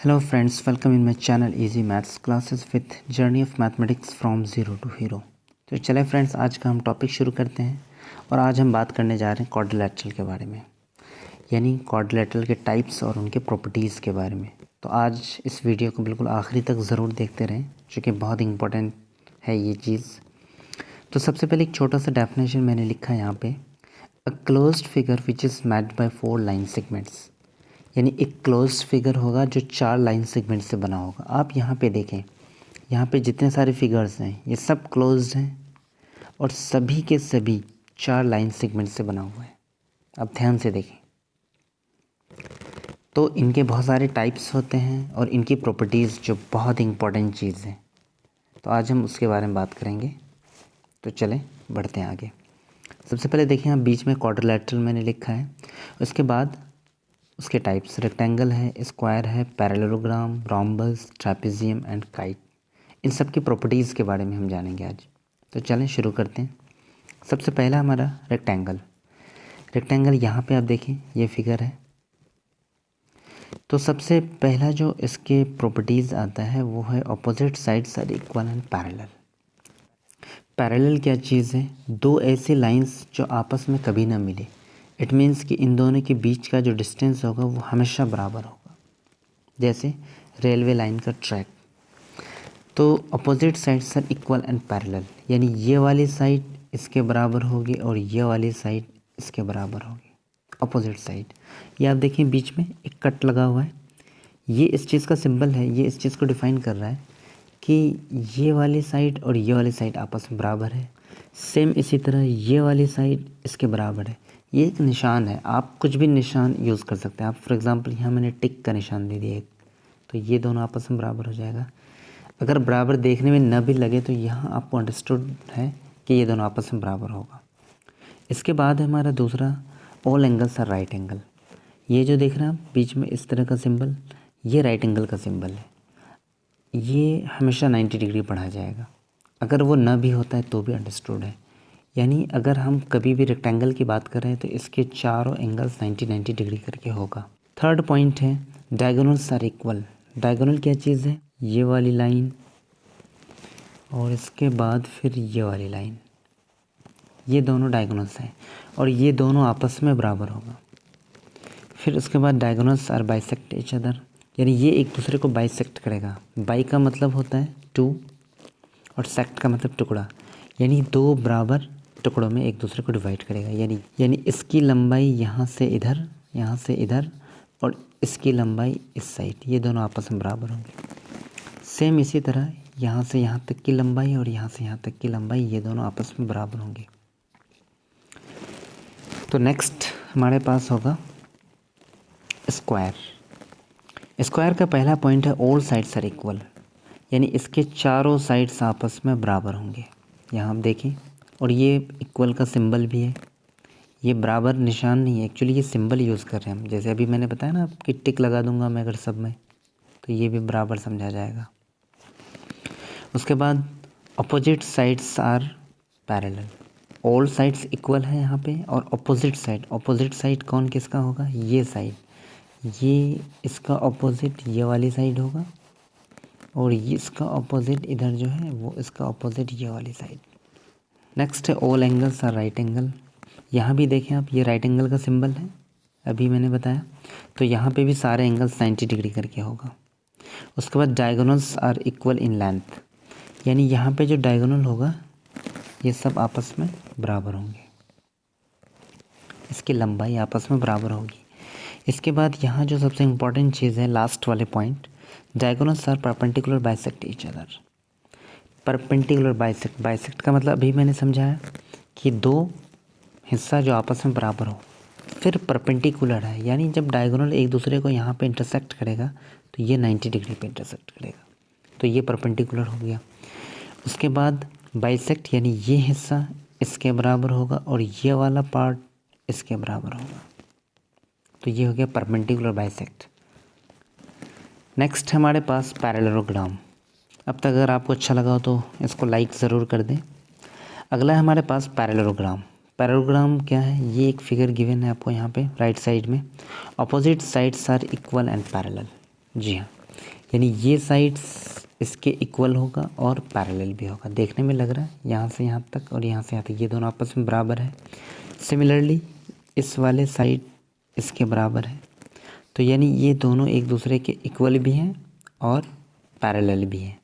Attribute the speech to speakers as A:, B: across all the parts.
A: Hello friends, welcome in my channel Easy Maths Classes with Journey of Mathematics from Zero to Hero। तो चले friends, आज का हम topic शुरू करते हैं और आज हम बात करने जा रहे हैं क्वाड्रिलेटरल के बारे में, यानी क्वाड्रिलेटरल के टाइप्स और उनके प्रॉपर्टीज़ के बारे में। तो आज इस वीडियो को बिल्कुल आखिरी तक ज़रूर देखते रहें, जो कि बहुत इंपॉर्टेंट है ये चीज़। तो सबसे पहले एक छोटा सा डेफिनेशन मैंने लिखा है यहाँ पे, a closed figure which is matched by 4 line segments, यानी एक क्लोज्ड फिगर होगा जो 4 लाइन सेगमेंट से बना होगा। आप यहाँ पे देखें, यहाँ पे जितने सारे फिगर्स हैं ये सब क्लोज्ड हैं और सभी के सभी 4 लाइन सेगमेंट से बना हुआ है। अब ध्यान से देखें, तो इनके बहुत सारे टाइप्स होते हैं और इनकी प्रॉपर्टीज़ जो बहुत इंपॉर्टेंट चीज़ है, तो आज हम उसके बारे में बात करेंगे। तो चलें बढ़ते हैं आगे। सबसे पहले देखें, आप बीच में क्वाड्रिलेटरल मैंने लिखा है, उसके बाद उसके टाइप्स रेक्टेंगल है, स्क्वायर है, parallelogram, rhombus, trapezium and kite. इन सब की प्रॉपर्टीज़ के बारे में हम जानेंगे आज। तो चलें शुरू करते हैं। सबसे पहला हमारा रेक्टेंगल यहाँ पे आप देखें, ये फिगर है। तो सबसे पहला जो इसके प्रॉपर्टीज़ आता है वो है opposite sides are equal and parallel. Parallel क्या चीज़ है? दो ऐसे लाइंस जो आपस में कभी ना मिले। इट मीन्स कि इन दोनों के बीच का जो डिस्टेंस होगा वो हमेशा बराबर होगा, जैसे रेलवे लाइन का ट्रैक। तो opposite sides are equal and parallel, यानी ये वाली साइड इसके बराबर होगी और ये वाली साइड इसके बराबर होगी, अपोजिट साइड। ये आप देखें बीच में एक कट लगा हुआ है, ये इस चीज़ का सिंबल है, ये इस चीज़ को डिफ़ाइन कर रहा है कि ये वाली साइड और ये वाली साइड आपस में बराबर है। सेम इसी तरह ये वाली साइड इसके बराबर है। ये एक निशान है, आप कुछ भी निशान यूज़ कर सकते हैं। आप फॉर एग्ज़ाम्पल यहाँ मैंने टिक का निशान दे दिया एक, तो ये दोनों आपस में बराबर हो जाएगा। अगर बराबर देखने में न भी लगे तो यहाँ आपको अंडरस्टूड है कि ये दोनों आपस में बराबर होगा। इसके बाद है हमारा दूसरा, all angles are right angle. ये जो देख रहे हैं आप बीच में इस तरह का सिंबल, ये राइट एंगल का सिंबल है। ये हमेशा 90 डिग्री बढ़ा जाएगा। अगर वो न भी होता है तो भी अंडरस्टूड है, यानी अगर हम कभी भी रेक्टेंगल की बात कर रहे हैं तो इसके चारों एंगल्स 90 डिग्री करके होगा। थर्ड पॉइंट है डायगोनल्स आर इक्वल। डायगोनल क्या चीज़ है? ये वाली लाइन और इसके बाद फिर ये वाली लाइन, ये दोनों डायगोनल्स हैं और ये दोनों आपस में बराबर होगा। फिर उसके बाद diagonals are bisect each other, यानी ये एक दूसरे को बाइसेक्ट करेगा। बाई का मतलब होता है 2 और सेक्ट का मतलब टुकड़ा, यानी दो बराबर टुकड़ों में एक दूसरे को डिवाइड करेगा। यानी इसकी लंबाई यहाँ से इधर और इसकी लंबाई इस साइड, ये दोनों आपस में बराबर होंगे। सेम इसी तरह यहाँ से यहाँ तक की लंबाई और यहाँ से यहाँ तक की लंबाई, ये दोनों आपस में बराबर होंगे। तो नेक्स्ट हमारे पास होगा स्क्वायर। स्क्वायर का पहला पॉइंट है ऑल साइड्स आर इक्वल, यानी इसके चारों साइड्स आपस में बराबर होंगे। यहाँ आप देखें, और ये इक्वल का सिंबल भी है। ये बराबर निशान नहीं है, एक्चुअली ये सिंबल यूज़ कर रहे हैं हम। जैसे अभी मैंने बताया ना कि टिक लगा दूंगा मैं अगर सब में, तो ये भी बराबर समझा जाएगा। उसके बाद opposite sides are parallel. All sides equal है यहाँ पे, और अपोजिट साइड कौन किसका होगा? ये साइड, ये इसका अपोजिट ये वाली साइड होगा और ये इसका अपोजिट इधर जो है वो इसका अपोजिट ये वाली साइड। नेक्स्ट है all angles are right angle. यहाँ भी देखें आप, ये राइट एंगल का सिंबल है, अभी मैंने बताया। तो यहाँ पे भी सारे एंगल्स 90 डिग्री करके होगा। उसके बाद diagonals are equal in length, यानी यहाँ पे जो डायगोनल होगा ये सब आपस में बराबर होंगे, इसकी लंबाई आपस में बराबर होगी। इसके बाद यहाँ जो सबसे इम्पॉर्टेंट चीज़ है, लास्ट वाले point, diagonals are perpendicular bisect each other. Perpendicular bisect का मतलब अभी मैंने समझाया कि दो हिस्सा जो आपस में बराबर हो, फिर परपेंडिकुलर है, यानी जब डायगोनल एक दूसरे को यहाँ पे इंटरसेक्ट करेगा तो ये 90 डिग्री पे इंटरसेक्ट करेगा, तो ये परपेंडिकुलर हो गया। उसके बाद बाइसेक्ट, यानी ये हिस्सा इसके बराबर होगा और ये वाला पार्ट इसके बराबर होगा, तो ये हो गया परपेंडिकुलर बाइसेक्ट। नेक्स्ट हमारे पास पैरेललोग्राम। अब तक अगर आपको अच्छा लगा हो तो इसको लाइक ज़रूर कर दें। अगला है हमारे पास पैरेललोग्राम। पैरेललोग्राम क्या है? ये एक फिगर गिवन है आपको यहाँ पे राइट साइड में, opposite sides are equal and parallel. जी हाँ, यानी ये साइड्स इसके इक्वल होगा और पैरेलल भी होगा। देखने में लग रहा है यहाँ से यहाँ तक और यहाँ से यहाँ तक ये दोनों आपस में बराबर है। सिमिलरली इस वाले साइड इसके बराबर है, तो यानी ये दोनों एक दूसरे के इक्वल भी हैं और पैरेलल भी हैं।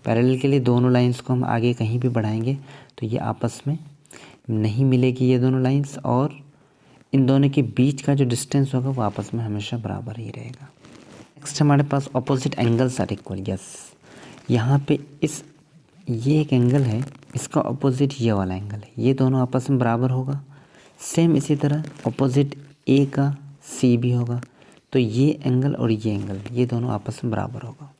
A: पैरेलल के लिए दोनों लाइंस को हम आगे कहीं भी बढ़ाएंगे तो ये आपस में नहीं मिलेगी ये दोनों लाइंस, और इन दोनों के बीच का जो डिस्टेंस होगा वो आपस में हमेशा बराबर ही रहेगा। नेक्स्ट हमारे पास opposite angles are equal. Yes, यहाँ पे ये एक एंगल है, इसका ऑपोजिट ये वाला एंगल है, ये दोनों आपस में बराबर होगा। सेम इसी तरह ऑपोजिट ए का सी भी होगा, तो ये एंगल और ये एंगल ये दोनों आपस में बराबर होगा।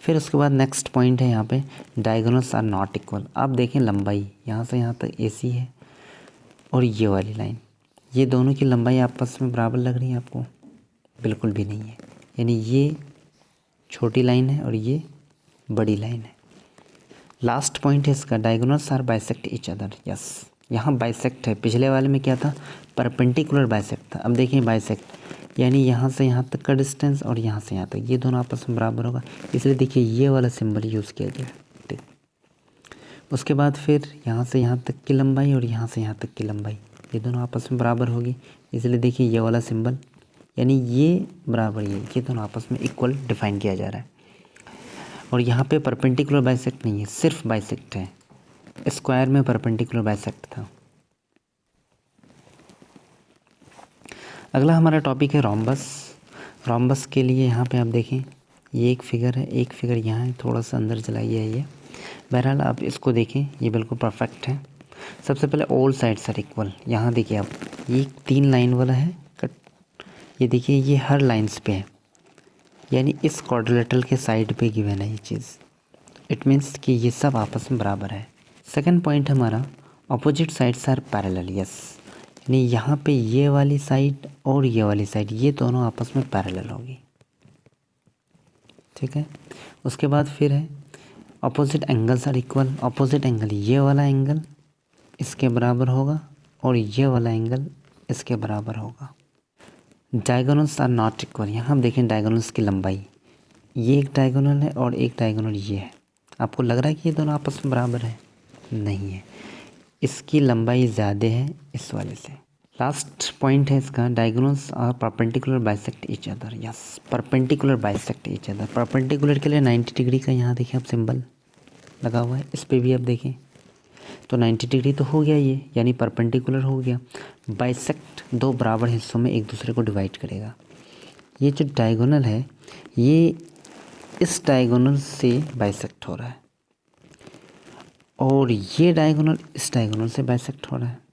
A: फिर उसके बाद नेक्स्ट पॉइंट है यहाँ पे डायगोनल्स आर नॉट इक्वल। आप देखें लंबाई यहाँ से यहाँ तक AC है और ये वाली लाइन, ये दोनों की लंबाई आपस में बराबर लग रही है आपको? बिल्कुल भी नहीं है। यानी ये छोटी लाइन है और ये बड़ी लाइन है। लास्ट पॉइंट है इसका diagonals are bisect each other. Yes, यहाँ बाइसेक्ट है। पिछले वाले में क्या था? परपेंडिकुलर बाइसेक्ट था। अब देखिए बाइसेक्ट, यानी यहाँ से यहाँ तक का डिस्टेंस और यहाँ से यहाँ तक ये दोनों आपस में बराबर होगा, इसलिए देखिए ये वाला सिंबल यूज़ किया गया। ठीक, उसके बाद फिर यहाँ से यहाँ तक की लंबाई और यहाँ से यहाँ तक की लंबाई ये दोनों आपस में बराबर होगी, इसलिए देखिए ये वाला सिंबल, यानी ये बराबर ये दोनों आपस में इक्वल डिफाइन किया जा रहा है। और यहाँ पे परपेंडिकुलर बाइसेक्ट नहीं है, सिर्फ बाइसेक्ट है। स्क्वायर में परपेंडिकुलर बाइसेक्ट था। अगला हमारा टॉपिक है रोम्बस। रोम्बस के लिए यहाँ पे आप देखें ये एक फिगर है, एक फिगर यहाँ है, थोड़ा सा अंदर चलाइए है ये। बहरहाल आप इसको देखें, ये बिल्कुल परफेक्ट है। सबसे पहले ऑल साइड्स आर इक्वल। यहाँ देखिए आप, ये 3 लाइन वाला है कट, ये देखिए ये हर लाइन्स पे है, यानी इस क्वाड्रिलेटरल के साइड पे गिवन है ये चीज़। इट मीन्स कि ये सब आपस में बराबर है। सेकंड पॉइंट हमारा opposite sides are parallel. Yes, यानी यहाँ पे ये वाली साइड और ये वाली साइड ये दोनों आपस में पैरेलल होगी। ठीक है, उसके बाद फिर है opposite angles are equal. Opposite angle, ये वाला एंगल इसके बराबर होगा और ये वाला एंगल इसके बराबर होगा। Diagonals are not equal. यहाँ हम देखें डायगोनल्स की लंबाई, ये एक डायगोनल है और एक डायगोनल ये है। आपको लग रहा है कि ये दोनों आपस में बराबर है? नहीं है, इसकी लंबाई ज़्यादा है इस वाले से। लास्ट पॉइंट है इसका diagonals are perpendicular bisect each other. Yes, perpendicular bisect each other. Perpendicular के लिए 90 डिग्री का यहाँ देखिए आप सिंबल लगा हुआ है, इस पर भी आप देखें तो 90 डिग्री तो हो गया ये, यानी परपेंडिकुलर हो गया। बाइसेक्ट 2 बराबर हिस्सों में एक दूसरे को डिवाइड करेगा। ये जो डायगोनल है ये इस डायगोनल से बाइसेक्ट हो रहा है और ये डायगोनल इस डायगोनल से बाइसेक्ट हो रहा है।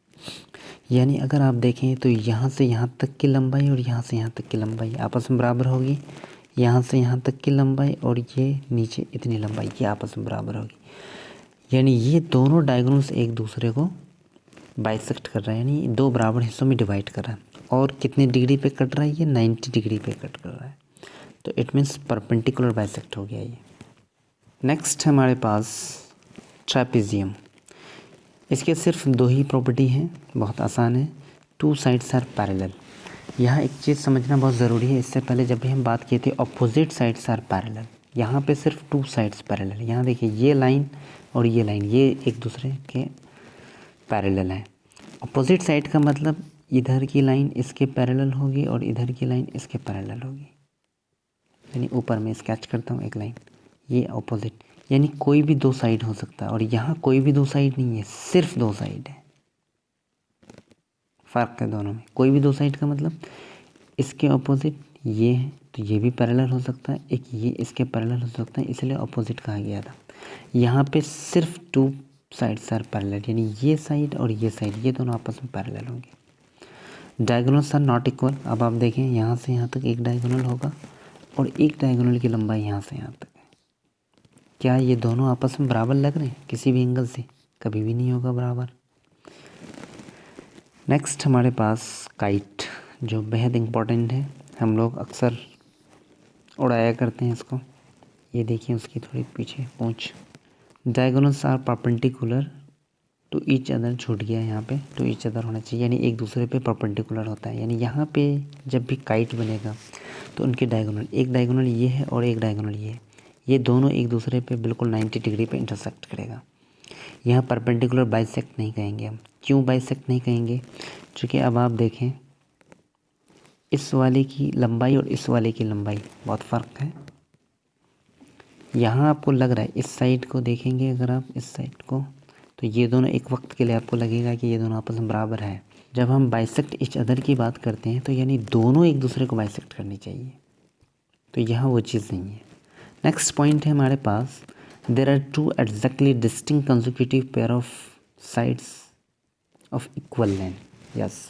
A: यानी अगर आप देखें तो यहाँ से यहाँ तक की लंबाई और यहाँ से यहाँ तक की लंबाई आपस में बराबर होगी। यहाँ से यहाँ तक की लंबाई और ये नीचे इतनी लंबाई ये आपस में बराबर होगी। यानी ये दोनों डायगोनल्स एक दूसरे को बाइसेक्ट कर रहा है, यानी 2 बराबर हिस्सों में डिवाइड कर रहा है। और कितने डिग्री पे कट रहा है? ये 90 डिग्री पे कट कर रहा है, तो इट मीन्स परपेंडिकुलर बाइसेक्ट हो गया ये। नेक्स्ट हमारे पास ट्रेपेजियम। इसके सिर्फ 2 ही प्रॉपर्टी हैं, बहुत आसान है। 2 साइड्स आर पैरेलल। यहाँ एक चीज़ समझना बहुत ज़रूरी है, इससे पहले जब भी हम बात किए थे अपोजिट साइड्स आर पैरेलल, यहाँ पे सिर्फ 2 साइड्स पैरेलल। यहाँ देखिए ये लाइन और ये लाइन ये एक दूसरे के पैरेलल हैं। अपोजिट साइड का मतलब इधर की लाइन इसके पैरेलल होगी और इधर की लाइन इसके पैरेलल होगी। यानी ऊपर में स्केच करता हूँ एक लाइन, ये अपोजिट, यानी कोई भी 2 साइड हो सकता है। और यहाँ कोई भी 2 साइड नहीं है, सिर्फ 2 साइड है। फ़र्क है दोनों में, कोई भी 2 साइड का मतलब इसके अपोजिट ये है तो ये भी पैरेलल हो सकता है, एक ये इसके पैरेलल हो सकता है, इसलिए अपोजिट कहा गया था। यहाँ पे सिर्फ 2 साइड्स आर पैरेलल, यानी ये साइड और ये साइड ये दोनों आपस में पैरेलल होंगे। Diagonals are not equal. अब आप देखें यहाँ से यहाँ तक एक डायगोनल होगा और एक डायगोनल की लंबाई यहाँ से यहाँ तक है। क्या ये दोनों आपस में बराबर लग रहे हैं? किसी भी एंगल से कभी भी नहीं होगा बराबर। नेक्स्ट हमारे पास काइट, जो बेहद इम्पोर्टेंट है, हम लोग अक्सर उड़ाया करते हैं इसको। ये देखिए उसकी थोड़ी पीछे पूंछ। Diagonals are perpendicular to each other, छूट गया यहाँ पे, टू ईच अदर होना चाहिए, यानी एक दूसरे पे परपेंडिकुलर होता है। यानी यहाँ पे जब भी काइट बनेगा तो उनके डायगोनल, एक डायगोनल ये है और एक डायगोनल ये है, ये दोनों एक दूसरे पे बिल्कुल 90 डिग्री पे इंटरसेक्ट करेगा। यहाँ परपेंडिकुलर बाइसेक्ट नहीं कहेंगे हम। क्यों बाइसेक्ट नहीं कहेंगे? क्योंकि अब आप देखें इस वाले की लंबाई और इस वाले की लंबाई बहुत फ़र्क है। यहाँ आपको लग रहा है, इस साइड को देखेंगे अगर आप इस साइड को, तो ये दोनों एक वक्त के लिए आपको लगेगा कि ये दोनों आपस में बराबर है। जब हम बाइसेक्ट ईच अदर की बात करते हैं तो यानी दोनों एक दूसरे को बाइसेक्ट करनी चाहिए, तो यहाँ वो चीज़ नहीं है। नेक्स्ट पॉइंट है हमारे पास, there are two exactly distinct consecutive pair of sides of equal length. Yes,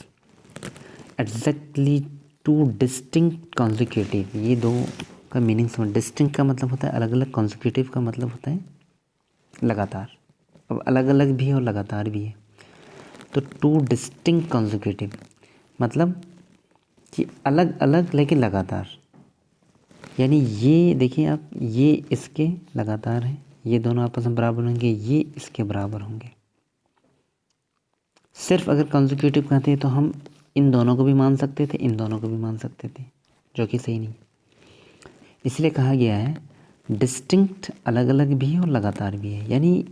A: exactly two distinct consecutive, ये दो का मीनिंग समझ। डिस्टिंक्ट का मतलब होता है अलग अलग, कंसेक्यूटिव का मतलब होता है लगातार। अब अलग अलग भी है और लगातार भी है। तो टू डिस्टिंक्ट कंसेक्यूटिव मतलब कि अलग अलग लेकिन लगातार। यानी ये देखिए आप, ये इसके लगातार हैं, ये दोनों आपस में बराबर होंगे, ये इसके बराबर होंगे। सिर्फ अगर कंसेक्यूटिव कहते हैं तो हम इन दोनों को भी मान सकते थे, इन दोनों को भी मान सकते थे, जो कि सही नहीं। इसलिए कहा गया है डिस्टिंक्ट अलग अलग भी है और लगातार भी है। यानी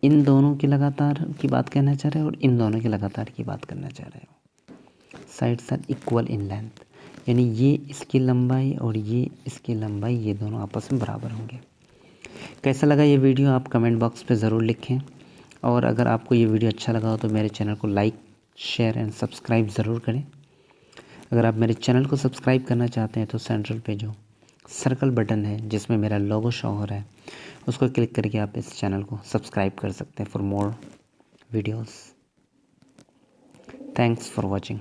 A: इन दोनों की लगातार की बात करना चाह रहे हैं और इन दोनों की लगातार की बात करना चाह रहे हो। Sides are equal in length, यानी ये इसकी लंबाई और ये इसकी लंबाई, ये दोनों आपस में बराबर होंगे। कैसा लगा ये वीडियो आप कमेंट बॉक्स पे ज़रूर लिखें, और अगर आपको ये वीडियो अच्छा लगा हो तो मेरे चैनल को लाइक, शेयर एंड सब्सक्राइब ज़रूर करें। अगर आप मेरे चैनल को सब्सक्राइब करना चाहते हैं तो सेंट्रल पे जो सर्कल बटन है जिसमें मेरा लोगो शो हो रहा है, उसको क्लिक करके आप इस चैनल को सब्सक्राइब कर सकते हैं for more videos. Thanks for watching.